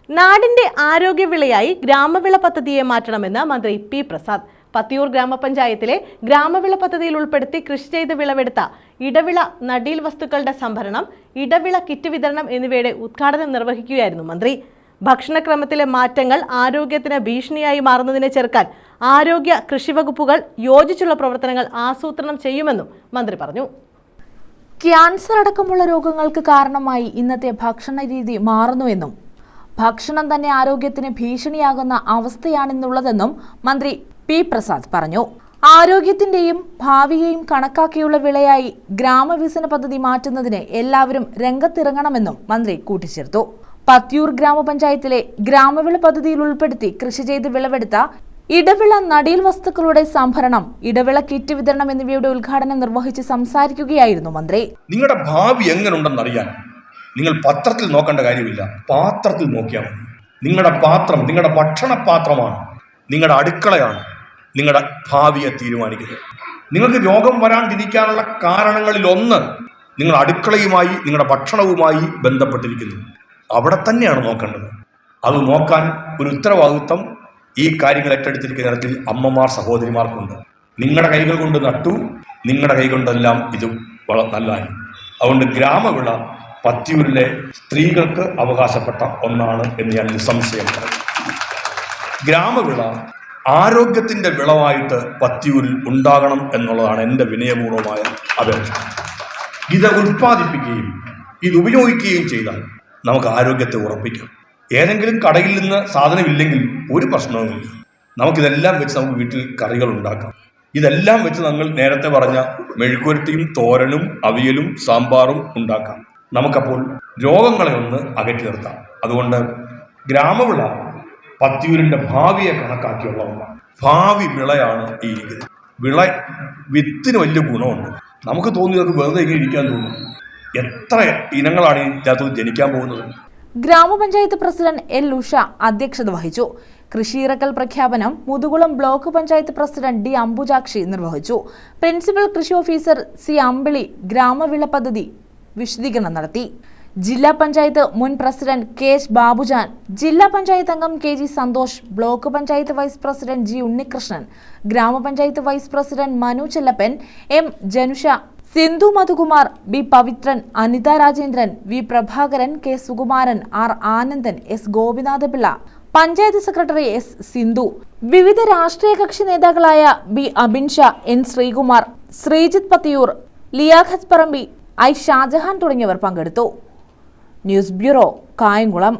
നാടിന്റെ ആരോഗ്യവിളയായി ഗ്രാമവിള പദ്ധതിയെ മാറ്റണമെന്ന് മന്ത്രി പി പ്രസാദ്. പത്തിയൂർ ഗ്രാമപഞ്ചായത്തിലെ ഗ്രാമവിള പദ്ധതിയിൽ ഉൾപ്പെടുത്തി കൃഷി ചെയ്ത് വിളവെടുത്ത ഇടവിള നടീൽ വസ്തുക്കളുടെ സംഭരണം, ഇടവിള കിറ്റ് വിതരണം എന്നിവയുടെ ഉദ്ഘാടനം നിർവഹിക്കുകയായിരുന്നു മന്ത്രി. ഭക്ഷണക്രമത്തിലെ മാറ്റങ്ങൾ ആരോഗ്യത്തിന് ഭീഷണിയായി മാറുന്നതിനെ ചെറുക്കാൻ ആരോഗ്യ കൃഷി വകുപ്പുകൾ യോജിച്ചുള്ള പ്രവർത്തനങ്ങൾ ആസൂത്രണം ചെയ്യുമെന്നും മന്ത്രി പറഞ്ഞു. ക്യാൻസർ അടക്കമുള്ള രോഗങ്ങൾക്ക് കാരണമായി ഇന്നത്തെ ഭക്ഷണ രീതി മാറുന്നുവെന്നും ഭക്ഷണം തന്നെ ആരോഗ്യത്തിന് ഭീഷണിയാകുന്ന അവസ്ഥയാണെന്നുള്ളതെന്നും മന്ത്രി പി പ്രസാദ് പറഞ്ഞു. ആരോഗ്യത്തിന്റെയും ഭാവിയെയും കണക്കാക്കിയുള്ള വിളയായി ഗ്രാമവികസന പദ്ധതി മാറ്റുന്നതിന് എല്ലാവരും രംഗത്തിറങ്ങണമെന്നും മന്ത്രി കൂട്ടിച്ചേർത്തു. പത്തിയൂർ ഗ്രാമപഞ്ചായത്തിലെ ഗ്രാമവിള പദ്ധതിയിൽ ഉൾപ്പെടുത്തി കൃഷി ചെയ്ത് വിളവെടുത്ത ഇടവിള നടീൽ വസ്തുക്കളുടെ സംഭരണം, ഇടവിള കിറ്റ് വിതരണം എന്നിവയുടെ ഉദ്ഘാടനം നിർവഹിച്ച് സംസാരിക്കുകയായിരുന്നു മന്ത്രി. നിങ്ങളുടെ ഭാവി എങ്ങനെയുണ്ടെന്നറിയാൻ നിങ്ങൾ പത്രത്തിൽ നോക്കേണ്ട കാര്യമില്ല, പാത്രത്തിൽ നോക്കിയാൽ മതി. നിങ്ങളുടെ പാത്രം നിങ്ങളുടെ ഭക്ഷണപാത്രമാണ്, നിങ്ങളുടെ അടുക്കളയാണ് നിങ്ങളുടെ ഭാവിയെ തീരുമാനിക്കുന്നത്. നിങ്ങൾക്ക് രോഗം വരാണ്ടിരിക്കാനുള്ള കാരണങ്ങളിൽ ഒന്ന് നിങ്ങൾ അടുക്കളയുമായി, നിങ്ങളുടെ ഭക്ഷണവുമായി ബന്ധപ്പെട്ടിരിക്കുന്നു. അവിടെ തന്നെയാണ് നോക്കേണ്ടത്. അത് നോക്കാൻ ഒരു ഉത്തരവാദിത്വം ഈ കാര്യങ്ങൾ ഏറ്റെടുത്തിരിക്കുന്ന തരത്തിൽ അമ്മമാർ, സഹോദരിമാർക്കുണ്ട്. നിങ്ങളുടെ കൈകൾ കൊണ്ട് നട്ടു, നിങ്ങളുടെ കൈ കൊണ്ടെല്ലാം ഇത് നല്ലതായി. അതുകൊണ്ട് ഗ്രാമവിള പത്തിയൂരിലെ സ്ത്രീകൾക്ക് അവകാശപ്പെട്ട ഒന്നാണ് എന്ന് ഞാൻ നിസ്സംശയം പറയും. ഗ്രാമവിള ആരോഗ്യത്തിൻ്റെ വിളവായിട്ട് പത്തിയൂരിൽ ഉണ്ടാകണം എന്നുള്ളതാണ് എൻ്റെ വിനയപൂർവമായ അപേക്ഷ. ഇത് ഉൽപ്പാദിപ്പിക്കുകയും ഇത് ഉപയോഗിക്കുകയും ചെയ്താൽ നമുക്ക് ആരോഗ്യത്തെ ഉറപ്പിക്കാം. ഏതെങ്കിലും കടയിൽ നിന്ന് സാധനമില്ലെങ്കിൽ ഒരു പ്രശ്നവുമില്ല. നമുക്കിതെല്ലാം വെച്ച് നമുക്ക് വീട്ടിൽ കറികൾ ഉണ്ടാക്കാം. ഇതെല്ലാം വെച്ച് നമ്മൾ നേരത്തെ പറഞ്ഞ മെഴുക്കുവരട്ടിയും തോരനും അവിയലും സാമ്പാറും ഉണ്ടാക്കാം. നമുക്കപ്പോൾ രോഗങ്ങളെ ഒന്ന് അകറ്റി നിർത്താം. അതുകൊണ്ട് ഗ്രാമവിള പത്തിയൂരിൻ്റെ ഭാവിയെ കണക്കാക്കിയുള്ള ഒന്നാണ്. ഭാവി വിളയാണ് ഈ വിള. വിത്തിന് വലിയ ഗുണമുണ്ട്. നമുക്ക് തോന്നിയത് വെറുതെ ഇങ്ങനെ ഇരിക്കാൻ തോന്നും. എത്ര ഇനങ്ങളാണ് ഇതിനകത്ത് ജനിക്കാൻ പോകുന്നത്. ഗ്രാമപഞ്ചായത്ത് പ്രസിഡന്റ് എൽ ഉഷ അധ്യക്ഷത വഹിച്ചു. കൃഷിയിറക്കൽ പ്രഖ്യാപനം Muthukulam block panchayat president D Ambujakshi നിർവഹിച്ചു. പ്രിൻസിപ്പൽ കൃഷി ഓഫീസർ സി അമ്പിളി ഗ്രാമവിള പദ്ധതി വിശദീകരണം നടത്തി. ജില്ലാ പഞ്ചായത്ത് മുൻ പ്രസിഡന്റ് കെ എച്ച് ബാബുജാൻ, ജില്ലാ പഞ്ചായത്ത് അംഗം K G Santhosh, block panchayat vice president G Unnikrishnan, grama panchayat vice president Manu Chellappan, M Janusha, Sindhu Madhukumar, B Pavithran, Anitha Rajendran, V Prabhakaran, K Sukumaran, R Anandan, S Gopinathapillai, panchayat secretary S Sindhu, വിവിധ രാഷ്ട്രീയ കക്ഷി നേതാക്കളായ B Abinsha, N Sreekumar, Sreejith Pathiyoor, Liyaqath Parambi, I Shajahan തുടങ്ങിയവർ പങ്കെടുത്തു. News bureau, Kayamkulam.